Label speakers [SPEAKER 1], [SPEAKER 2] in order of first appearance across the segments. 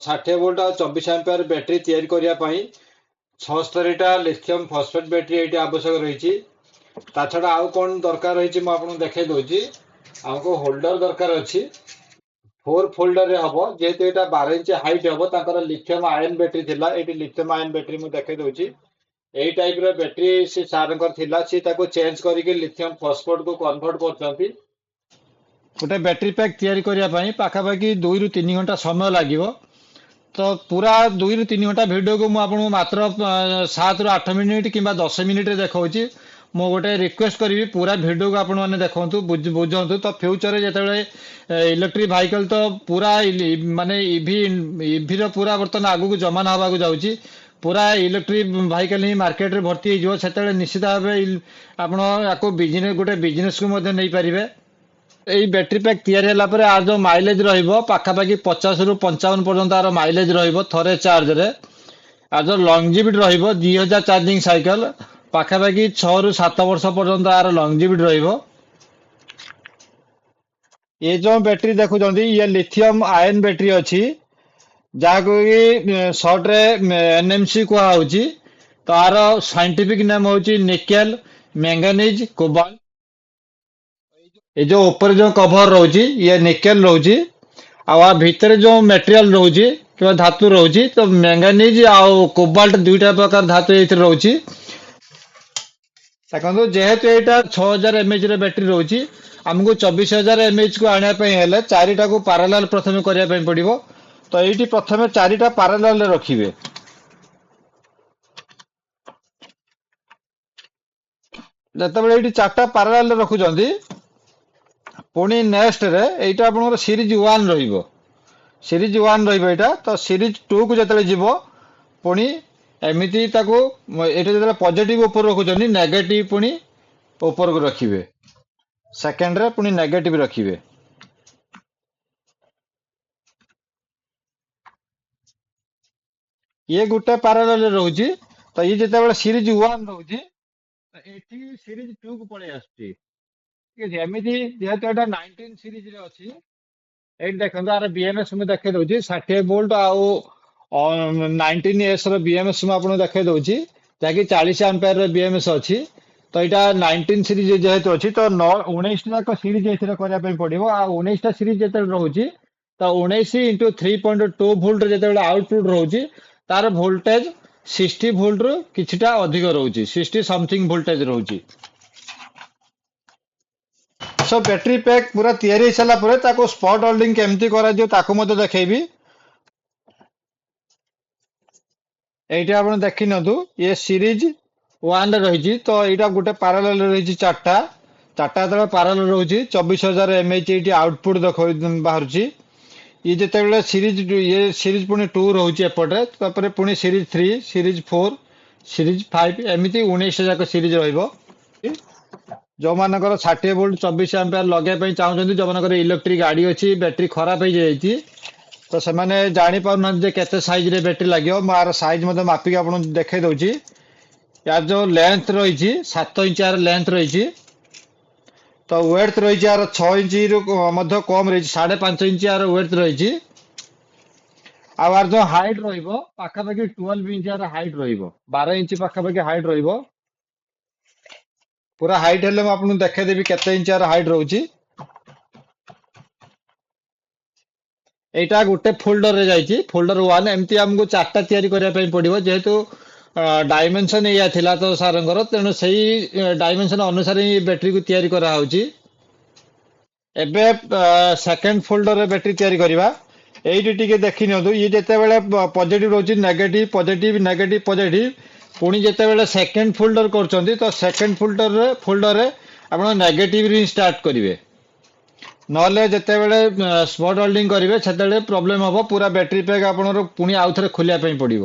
[SPEAKER 1] 60 volt ଆଉ 24 ampere battery ତିଆରି କରିବା ପାଇଁ 76ଟା ଲିଥିୟମ ଫସଫେଟ୍ ବ୍ୟାଟେରୀ ଏଇଠି ଆବଶ୍ୟକ ରହିଛି। ତା ଛଡା ଆଉ କଣ ଦରକାର ରହିଛି ମୁଁ ଆପଣଙ୍କୁ ଦେଖାଇ ଦଉଛି। ଆମକୁ ହୋଲ୍ଡର ଦରକାର ଅଛି। 4 ଫୋଲ୍ଡରରେ ହବ, ଯେହେତୁ ଏଇଟା 12 ଇଞ୍ଚ ହାଇଟ୍ ହବ। ତାଙ୍କର ଲିଥିୟମ ଆୟନ ବ୍ୟାଟେରୀ ଥିଲା, ଏଇଠି ଲିଥିୟମ ଆୟନ ବ୍ୟାଟେରୀ ମୁଁ ଦେଖାଇ ଦଉଛି। ଏଇ ଟାଇପ ର ବ୍ୟାଟେରୀ ସେ ସାରଙ୍କର ଥିଲା, ସେ ତାକୁ ଚେଞ୍ଜ କରିକି ଲିଥିୟମ ଫସଫେଟ୍ କୁ କନଭର୍ଟ କରୁଛନ୍ତି। ଗୋଟେ ବ୍ୟାଟେରୀ ପ୍ୟାକ୍ ତିଆରି କରିବା ପାଇଁ ପାଖାପାଖି 2 ରୁ 3 ଘଣ୍ଟା ସମୟ ଲାଗିବ। ତ ପୁରା 2 ରୁ 3 ଘଣ୍ଟା ଭିଡ଼ିଓକୁ ମୁଁ ଆପଣଙ୍କୁ ମାତ୍ର 7 ରୁ 8 ମିନିଟ୍ କିମ୍ବା 10 ମିନିଟ୍ରେ ଦେଖାଉଛି। ମୁଁ ଗୋଟେ ରିକ୍ୱେଷ୍ଟ କରିବି ପୁରା ଭିଡ଼ିଓକୁ ଆପଣମାନେ ଦେଖନ୍ତୁ, ବୁଝନ୍ତୁ। ତ ଫ୍ୟୁଚରରେ ଯେତେବେଳେ ଇଲେକ୍ଟ୍ରିକ୍ ଭାଇକଲ୍ ତ ପୁରା ମାନେ ଇଭିର ପୁରା ବର୍ତ୍ତମାନ ଆଗକୁ ଜମାନା ହେବାକୁ ଯାଉଛି। ପୁରା ଇଲେକ୍ଟ୍ରିକ୍ ଭାଇକଲ୍ ହିଁ ମାର୍କେଟରେ ଭର୍ତ୍ତି ହେଇଯିବ। ସେତେବେଳେ ନିଶ୍ଚିତ ଭାବେ ଆପଣ ୟାକୁ ଗୋଟେ ବିଜନେସକୁ ମଧ୍ୟ ନେଇପାରିବେ। ଏଇ ବ୍ୟାଟେରୀ ପ୍ୟାକ୍ ତିଆରି ହେଲା ପରେ ଆର ଯୋଉ ମାଇଲେଜ ରହିବ ପାଖାପାଖି 50 ରୁ 55 ପର୍ଯ୍ୟନ୍ତ ଆର ମାଇଲେଜ ରହିବ ଥରେ ଚାର୍ଜରେ। ଆର ଯୋଉ ଲଙ୍ଗଜିଭିଟି ରହିବ 2000 ଚାର୍ଜିଂ ସାଇକେଲ ପାଖାପାଖି 6 ରୁ 7 ବର୍ଷ ପର୍ଯ୍ୟନ୍ତ ଆର ଲଙ୍ଗଜିଭିଟି ରହିବ। ଏ ଯୋଉ ବ୍ୟାଟେରୀ ଦେଖୁଛନ୍ତି ଇଏ ଲିଥିୟମ ଆୟନ ବ୍ୟାଟେରୀ ଅଛି, ଯାହାକୁ କି ସର୍ଟରେ ଏନଏମସି କୁହାହଉଛି। ତ ଆର ସାଇଣ୍ଟିଫିକ ନେମ୍ ହଉଛି ନିକେଲ ମ୍ୟାଙ୍ଗାନିଜ କୋବାଲ୍ଟ। ଏ ଯୋଉ ଉପରେ ଯୋଉ କଭର ରହୁଛି ଇଏ ନିକେଲ ରହୁଛି, ଆଉ ଆ ଭିତରେ ଯୋଉ ମେଟେରିଆଲ ରହୁଛି କିମ୍ବା ଧାତୁ ରହୁଛି ତ ମ୍ୟାଙ୍ଗାନିଜ ଆଉ କୋବାଲ୍ଟ ଦୁଇଟା ପ୍ରକାର ଧାତୁ ଏଇଥିରେ ରହୁଛି। ଦେଖନ୍ତୁ ଯେହେତୁ ଏଇଟା 6000 mAh ର ବ୍ୟାଟେରୀ ରହୁଛି, ଆମକୁ 24000 mAh କୁ ଆଣିବା ପାଇଁ ହେଲେ ଚାରିଟାକୁ ପାରାଲାଲ ପ୍ରଥମେ କରିବା ପାଇଁ ପଡିବ। ତ ଏଇଠି ପ୍ରଥମେ ଚାରିଟା ପାରାଲାଲ ରେ ରଖିବେ। ଯେତେବେଳେ ଏଇଠି ଚାରିଟା ପାରାଲାଲ ରେ ରଖୁଛନ୍ତି, ପୁଣି ନେକ୍ସଟରେ ଏଇଟା ଆପଣଙ୍କର ସିରିଜ 1 ରହିବ। ସିରିଜ 1 ରହିବ ଏଇଟା। ତ ସିରିଜ 2 କୁ ଯେତେବେଳେ ଯିବ, ପୁଣି ଏମିତି ତାକୁ ଏଇଟା ଯେତେବେଳେ ପଜିଟିଭ ଉପରେ ରଖୁଛନ୍ତି, ନେଗେଟିଭ ପୁଣି ଉପରକୁ ରଖିବେ। ସେକେଣ୍ଡରେ ପୁଣି ନେଗେଟିଭ ରଖିବେ। ଇଏ ଗୋଟେ ପାରାଲାଲ ରେ ରହୁଛି। ତ ଇଏ ଯେତେବେଳେ ସିରିଜ 1 ରହୁଛି, ଏଠି ସିରିଜ 2 କୁ ପଳେଇ ଆସୁଛି। ଠିକ ଅଛି, ଏମିତି ଯେହେତୁ ଏଇଟା 19 ସିରିଜରେ ଅଛି, ଏଇଠି ଦେଖନ୍ତୁ ଆର ବିଏମଏସ୍ ମୁଁ ଦେଖେଇ ଦଉଛି। 60 ଭୋଲ୍ଟ ଆଉ 19S ର ବିଏମଏସ୍ ମୁଁ ଆପଣଙ୍କୁ ଦେଖେଇ ଦଉଛି, ଯାହାକି 40 ଆମ୍ପିୟର ର ବିଏମଏସ୍ ଅଛି। ତ ଏଇଟା 19 ସିରିଜ ଯେହେତୁ ଅଛି, ତ 19 ଯାକ ସିରିଜ ଏଥିରେ କରିବା ପାଇଁ ପଡିବ। ଆଉ 19ଟା ସିରିଜ ଯେତେବେଳେ ରହୁଛି, ତ 19 ଇଣ୍ଟୁ 3.2 ଭୋଲ୍ଟ ଯେତେବେଳେ ଆଉଟପୁଟ ରହୁଛି, ତାର ଭୋଲ୍ଟେଜ 60 ଭୋଲ୍ଟ ରୁ କିଛିଟା ଅଧିକ ରହୁଛି, 60 ସମଥିଙ୍ଗ ଭୋଲ୍ଟେଜ ରହୁଛି। ସୋ ବ୍ୟାଟେରୀ ପ୍ୟାକ୍ ପୁରା ତିଆରି ହେଇ ସାରିଲା ପରେ ତାକୁ ସ୍ପଟ୍ ହୋଲ୍ଡିଂ କେମିତି କରାଯିବ ତାକୁ ମଧ୍ୟ ଦେଖେଇବି। এইটা ଆପଣ ଦେଖି ନିଅନ୍ତୁ, ଇଏ ସିରିଜ 1 ରେ ରହିଛି। ତ ଏଇଟା ଗୋଟେ ପାରାଲାଲ ରହିଛି ଚାରିଟା ଯେତେବେଳେ ପାରାଲାଲ ରହୁଛି 24000 mAh ଏଇଠି ଆଉଟପୁଟ ବାହାରୁଛି। ଇଏ ଯେତେବେଳେ ସିରିଜ ପୁଣି 2 ରହୁଛି ଏପଟେ, ତାପରେ ପୁଣି ସିରିଜ 3, ସିରିଜ 4, ସିରିଜ 5, ଏମିତି 19 ଯାକ ସିରିଜ ରହିବ। ଯୋଉମାନଙ୍କର 60 ଭୋଲ୍ଟ 24 ଆମ୍ପିୟର ଲଗେଇବା ପାଇଁ ଚାହୁଁଛନ୍ତି, ଯୋଉମାନଙ୍କର ଇଲେକ୍ଟ୍ରିକ ଗାଡି ଅଛି, ବ୍ୟାଟେରୀ ଖରାପ ହେଇଯାଇଛି, ତ ସେମାନେ ଜାଣି ପାରୁନାହାନ୍ତି ଯେ କେତେ ସାଇଜ ରେ ବ୍ୟାଟେରୀ ଲାଗିବ। ମୁଁ ଆର ସାଇଜ ମଧ୍ୟ ମାପିକି ଆପଣଙ୍କୁ ଦେଖେଇ ଦଉଛି। ୟାର ଯୋଉ ଲେନ୍ଥ ରହିଛି 7 ଇଞ୍ଚ ୟାର ଲେନ୍ଥ ରହିଛି। ତ ୱେଡଥ ରହିଛି ୟାର 6 ଇଞ୍ଚ ରୁ ମଧ୍ୟ କମ ରହିଛି, 5.5 ଇଞ୍ଚ ୟାର ୱେଡଥ ରହିଛି। ଆଉ ଆର ଯୋଉ ହାଇଟ ରହିବ ପାଖାପାଖି 12 ଇଞ୍ଚ ୟାର ହାଇଟ ରହିବ, 12 ଇଞ୍ଚ ପାଖାପାଖି ହାଇଟ ରହିବ। ପୁରା ହାଇଟ ହେଲେ ମୁଁ ଆପଣଙ୍କୁ ଦେଖେଇଦେବି କେତେ ଇଞ୍ଚ ୟାର ହାଇଟ ରହୁଛି। এইটা ଗୋଟେ ଫୋଲ୍ଡରରେ ଯାଇଛି, ଫୋଲ୍ଡର 1। ଏମିତି ଆମକୁ ଚାରିଟା ତିଆରି କରିବା ପାଇଁ ପଡିବ, ଯେହେତୁ ଡାଇମେନସନ ଏଇଆ ଥିଲା ତ ସାରଙ୍କର, ତେଣୁ ସେଇ ଡାଇମେନସନ ଅନୁସାରେ ହିଁ ବ୍ୟାଟେରୀକୁ ତିଆରି କରାହଉଛି। ଏବେ ସେକେଣ୍ଡ ଫୋଲ୍ଡରରେ ବ୍ୟାଟେରୀ ତିଆରି କରିବା। এইটি ଟିକେ ଦେଖି ନିଅନ୍ତୁ, ଇଏ ଯେତେବେଳେ ପଜିଟିଭ ରହୁଛି, ନେଗେଟିଭ ପଜିଟିଭ ନେଗେଟିଭ ପଜିଟିଭ, ପୁଣି ଯେତେବେଳେ ସେକେଣ୍ଡ ଫୋଲ୍ଡର କରୁଛନ୍ତି, ତ ସେକେଣ୍ଡ ଫୋଲ୍ଡରରେ ଆପଣ ନେଗେଟିଭ ହିଁ ଷ୍ଟାର୍ଟ କରିବେ। ନହେଲେ ଯେତେବେଳେ ସ୍ପଟ୍ ହୋଲ୍ଡିଂ କରିବେ ସେତେବେଳେ ପ୍ରୋବ୍ଲେମ ହବ, ପୁରା ବ୍ୟାଟେରୀ ପ୍ୟାକ୍ ଆପଣଙ୍କର ପୁଣି ଆଉଥରେ ଖୋଲିବା ପାଇଁ ପଡିବ।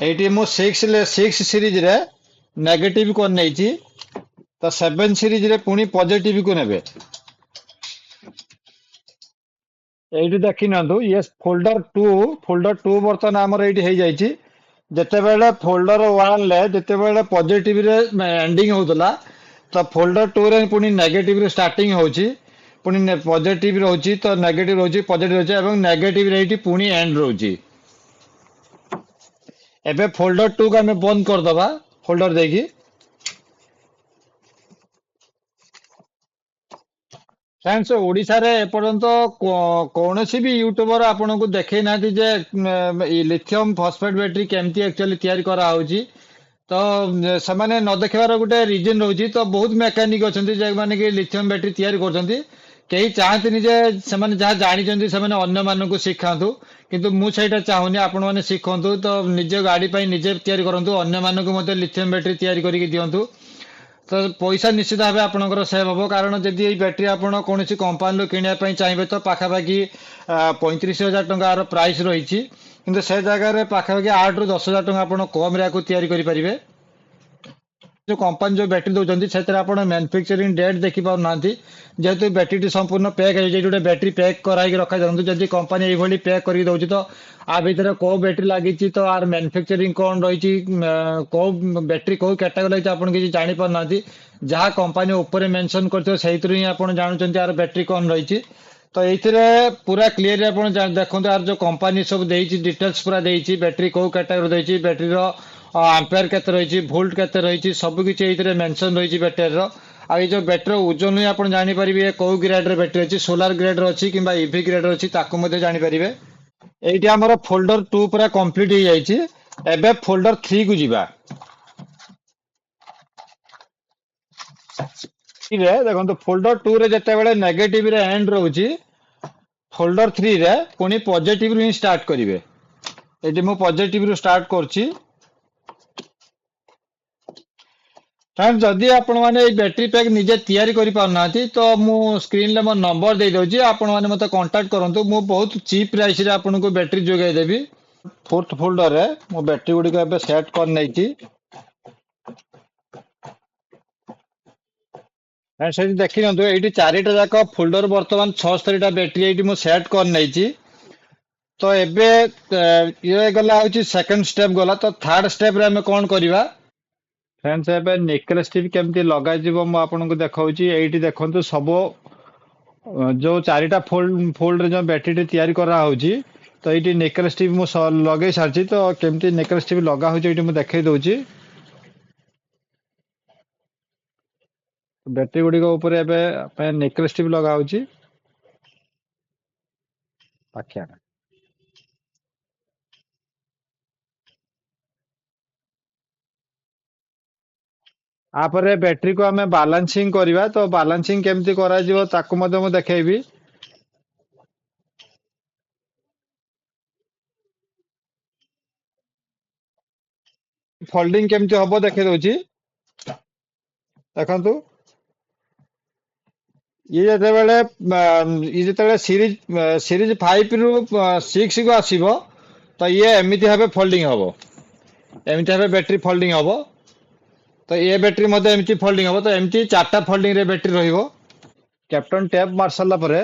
[SPEAKER 1] এইটি ମୁଁ 6 ସିରିଜରେ ନେଗେଟିଭ କୁ ନେଇଛି, ତ 7 ସିରିଜରେ ପୁଣି ପଜିଟିଭ କୁ ନେବେ। এইটি ଦେଖି ନିଅନ୍ତୁ, ଇଏ ଫୋଲ୍ଡର 2 ବର୍ତ୍ତମାନ ଆମର ଏଇଠି ହେଇଯାଇଛି। ଯେତେବେଳେ ଫୋଲ୍ଡର 1 ରେ ଯେତେବେଳେ ପଜିଟିଭ ରେ ଏଣ୍ଡିଂ ହଉଥିଲା ତ ଫୋଲ୍ଡର 2 ରେ ପୁଣି ନେଗେଟିଭ ରେ ଷ୍ଟାର୍ଟିଂ ହଉଛି, ପୁଣି ପଜିଟିଭ ରହୁଛି ତ ନେଗେଟିଭ ରହୁଛି, ପଜିଟିଭ ରହୁଛି ଏବଂ ନେଗେଟିଭ ରେ ଏଇଠି ପୁଣି ଏଣ୍ଡ ରହୁଛି। ଏବେ ଫୋଲ୍ଡର 2 କୁ ଆମେ ବନ୍ଦ କରିଦବା ଫୋଲ୍ଡର ଦେଇକି। ଫ୍ରେଣ୍ଡସ୍, ଓଡିଶାରେ ଏପର୍ଯ୍ୟନ୍ତ କୌଣସି ବି ୟୁଟ୍ୟୁବର ଆପଣଙ୍କୁ ଦେଖେଇ ନାହାନ୍ତି ଯେ ଲିଥିୟମ ଫସଫେଟ ବ୍ୟାଟେରୀ କେମିତି ଆକ୍ଚୁଆଲି ତିଆରି କରାହଉଛି। ତ ସେମାନେ ନ ଦେଖେଇବାର ଗୋଟେ ରିଜନ ରହୁଛି। ତ ବହୁତ ମେକାନିକ ଅଛନ୍ତି ଯେଉଁମାନେ କି ଲିଥିୟମ ବ୍ୟାଟେରୀ ତିଆରି କରୁଛନ୍ତି, କେହି ଚାହାନ୍ତିନି ଯେ ସେମାନେ ଯାହା ଜାଣିଛନ୍ତି ସେମାନେ ଅନ୍ୟମାନଙ୍କୁ ଶିଖାନ୍ତୁ। କିନ୍ତୁ ମୁଁ ସେଇଟା ଚାହୁଁନି, ଆପଣମାନେ ଶିଖନ୍ତୁ ତ ନିଜ ଗାଡି ପାଇଁ ନିଜେ ତିଆରି କରନ୍ତୁ, ଅନ୍ୟମାନଙ୍କୁ ମଧ୍ୟ ଲିଥିୟମ ବ୍ୟାଟେରୀ ତିଆରି କରିକି ଦିଅନ୍ତୁ। ତ ପଇସା ନିଶ୍ଚିତ ଭାବେ ଆପଣଙ୍କର ସେଭ୍ ହବ, କାରଣ ଯଦି ଏଇ ବ୍ୟାଟେରୀ ଆପଣ କୌଣସି କମ୍ପାନୀରୁ କିଣିବା ପାଇଁ ଚାହିଁବେ ତ ପାଖାପାଖି 35,000 ଟଙ୍କାର ପ୍ରାଇସ୍ ରହିଛି। କିନ୍ତୁ ସେ ଜାଗାରେ ପାଖାପାଖି 8 ରୁ 10,000 ଟଙ୍କା ଆପଣ କମରେ ଆକୁ ତିଆରି କରିପାରିବେ। जो कंपनी जो बैटरी दौरान से मैन्युफैक्चरिंग डेट देखी पारना, जेहेतु बैटरी संपूर्ण पैक है, बैटरी पैक कराई रखा जाता। जब कंपनी ये पैक कर दौर तो आ भर कौ बैटरी लगी तो आर मैन्युफैक्चरिंग कौन रही कौ बैटरी कौ कैटेगरी आप किसी जापारना, जहाँ कंपनी ऊपर मेंशन कर ही आप जानते यार बैटरी कौन रही। तो ये पूरा क्लीयर आप देखो यार जो कंपनी सब डिटेल्स पूरा देती, बैटरी कौ कैटेगरी देती, बैटरी आंपेयर केते रही, वोल्ट केते रही, सब किसी ये मेंशन रही बैटरी रो। आ ये जो बैटरी ओजन ही आप जानीपर कौ ग्रेड रे बैटरी अच्छी, सोलार ग्रेड अच्छी कि इवी ग्रेड अच्छी जानीपर। ये आमर फोल्डर 2 पूरा कंप्लीट हो जाए। एबे फोल्डर 3 को जीवा। देखो फोल्डर 2 रे जते बेले नेगेटिव रे एंड रहउची, फोल्डर 3 रे पुनी पॉजिटिव रू स्टार्ट करिवे। एटी मु पॉजिटिव रू स्टार्ट करची। फ्रेंड्स, जदि आपण माने ए बैटरी पैक निजे तैयारी करि पारनाती तो मु स्क्रीन ले मो नंबर दे दोची, आपण माने मते कांटेक्ट करंतु। मु बहुत चीप प्राइस रे आपन को बैटरी जोगाई देबी। फोर्थ फोल्डर रे मो बैटरी गुडी को एबे सेट कर नैची। से देखी नियंतु, एटी चारिटा जाक फोल्डर वर्तमान 76 टा बैटरी एटी मु सेट कर नैची। तो एबे ये गला होची सेकंड स्टेप गला। तो थर्ड स्टेप रे हमें कोन करिवा। फ्रेंड्स, एबे निकल स्ट्रिप केमती लगा जीवो मु आपन को देखाउची। एटी देखंतु सब जो चारिटा फोल्ड रे जो बैटरी तैयारी करा होची, तो ये निकल स्ट्रिप मु लगे सारची। तो केमती निकल स्ट्रिप लगा होची एटी मु देखाई दउची। बैटरी गुडी को ऊपर एबे निकल स्ट्रिप लगा होची। पाखिया आपरे बैटरी को हमें बैलेंसिंग करवा। तो बैलेंसिंग केमती करा जीवो ताकू मते मु देखेबी। फोल्डिंग केमती हबो देखे दउची। देखंतु ये जेते सीरीज 5 रू 6 को आसीबो, तो ये एमिति भाबे फोल्डिंग हबो। एमिति भाबे बैटरी फोल्डिंग हबो। तो ये बैटरी मते एमिति फोल्डिंग हबो। तो एमिति चारटा फोल्डिंग रे बैटरी रहिबो। कैप्टन टैप मार साला परे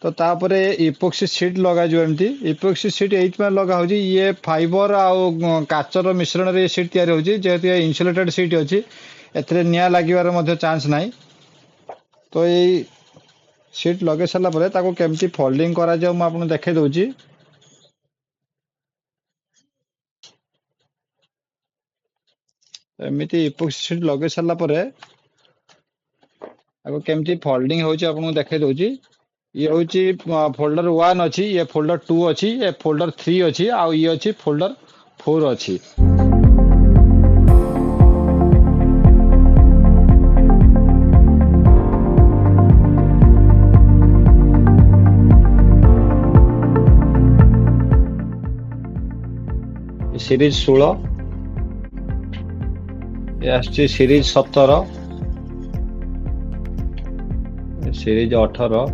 [SPEAKER 1] तो तापरे इपोक्सी शीट लगा जो एमती। इपोक्सी शीट एच में लगा होजी। ये फाइबर आ काचर मिश्रण रे शीट तयार होजी, जेहेतु ये इन्सुलेटेड शीट अछि, एथरे निया लागिवार मध्ये चांस नाही। तो ये शीट लगे साला परे ताको केमती फोल्डिंग करा जाऊ म आपन देखे दउची। एमिति इपोक्सी शीट लगे साला परे ताको केमती फोल्डिंग होची आपन देखे दउची। ये होची फोल्डर 1 अछि, ये फोल्डर 2 अछि, ये फोल्डर 3 अछि, आ ये अछि फोल्डर 4 अछि। सीरीज 16, ये आछि सीरीज 17, सीरीज 18।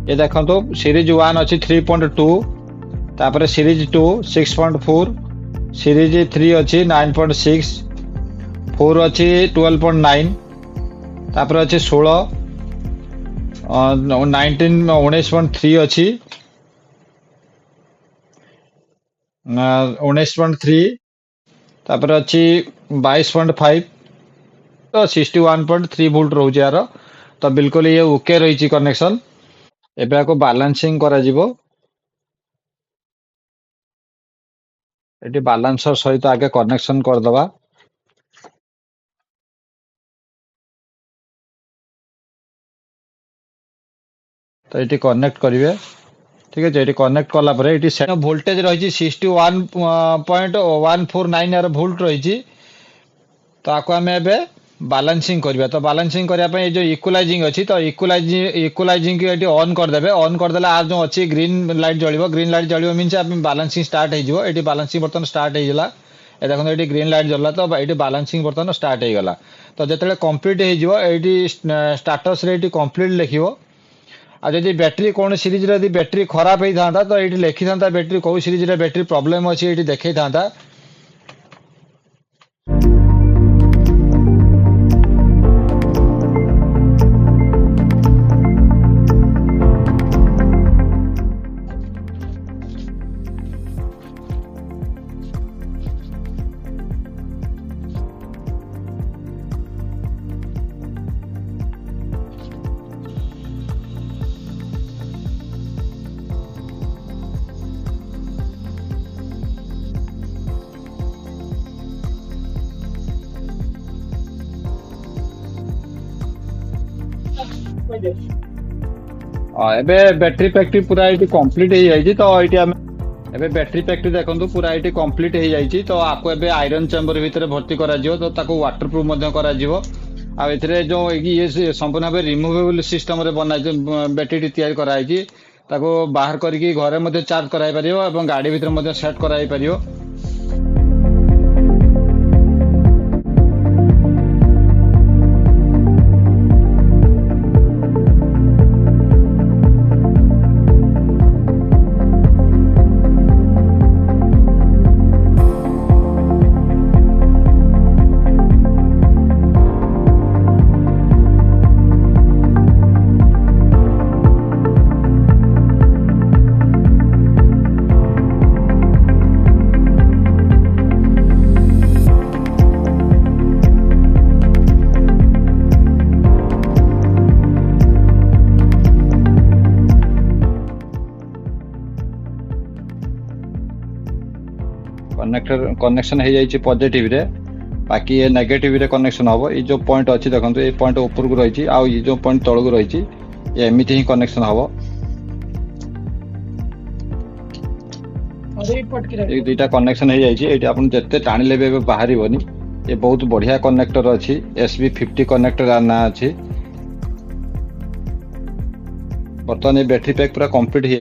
[SPEAKER 1] ये देखो सीरीज 1 अच्छी 3.2, तापर सीरीज 2 6.4, सीरीज 3 अच्छी 9.6, 4 अच्छी 12.9, तापर अच्छी 16 19.3 अच्छी 19.3 तापर अच्छी 22.5 तो 61.3 वोल्ट रोज यार तो बिल्कुल ये ओके रही कनेक्शन एबे आको बैलेंसिंग करा जिवो एटी बैलेंसर सहित आगे कनेक्शन कर दबा तो ये कनेक्ट करिवे ठीक है ये कनेक्ट कला परे ये वोल्टेज रही 61.149 यार वोल्ट रही तो आपको आम ए बैलेंसिंग करबा तो बैलेंसिंग करबा पे जो इक्वलाइजिंग अछि तो इक्वलाइजिंग के एटी ऑन कर देबे ऑन कर देला आ जो अछि ग्रीन लाइट जळिबो मींस आप बैलेंसिंग स्टार्ट हे जिवो एटी बैलेंसिंग बर्तन स्टार्ट हे गेला ए देखो एटी ग्रीन लाइट जळला तो एटी बैलेंसिंग बर्तन स्टार्ट हे गेला तो जेतेले कंप्लीट हे जिवो एटी स्टेटस रे एटी कंप्लीट लिखिवो आ जदि बैटरी कोन सीरीज रे बैटरी खराब हे थांता तो एटी लिखि थांता बैटरी को सीरीज रे बैटरी प्रॉब्लम अछि एटी देखै थांता एबे बैटरी पैक पूरा ये कंप्लीट हो जाइए तो ये एबे बैटरी पैक देखो पूरा ये कंप्लीट हो जाइए तो आपको एबे आयरन चैम्बर भितर भर्ती करा तो ताको वाटर प्रूफ मध्य करा आ एथिरे जो ये संपूर्ण भाव रिमूवेबल सिस्टम रे बना बैटरी तैयार कराई ताको बाहर करके घरे मध्य चार्ज कराई परियो एवं गाड़ी भितर मध्य सेट कराई परियो कनेक्शन हो जाइए पॉजिटिव रे बाकी ये नेगेटिव रे कनेक्शन हम ये जो पॉइंट अच्छी देखो ये पॉइंट ऊपर को रही आ ये जो पॉइंट तल को रही ये एमती ही कनेक्शन हम ये दुईटा कनेक्शन हो जाइए आप जिते टाणिले भी बाहर ये बहुत बढ़िया कनेक्टर अच्छी SB50 कनेक्टर ना अच्छी बर्तमान ये बैटरी पैक पूरा कंप्लीट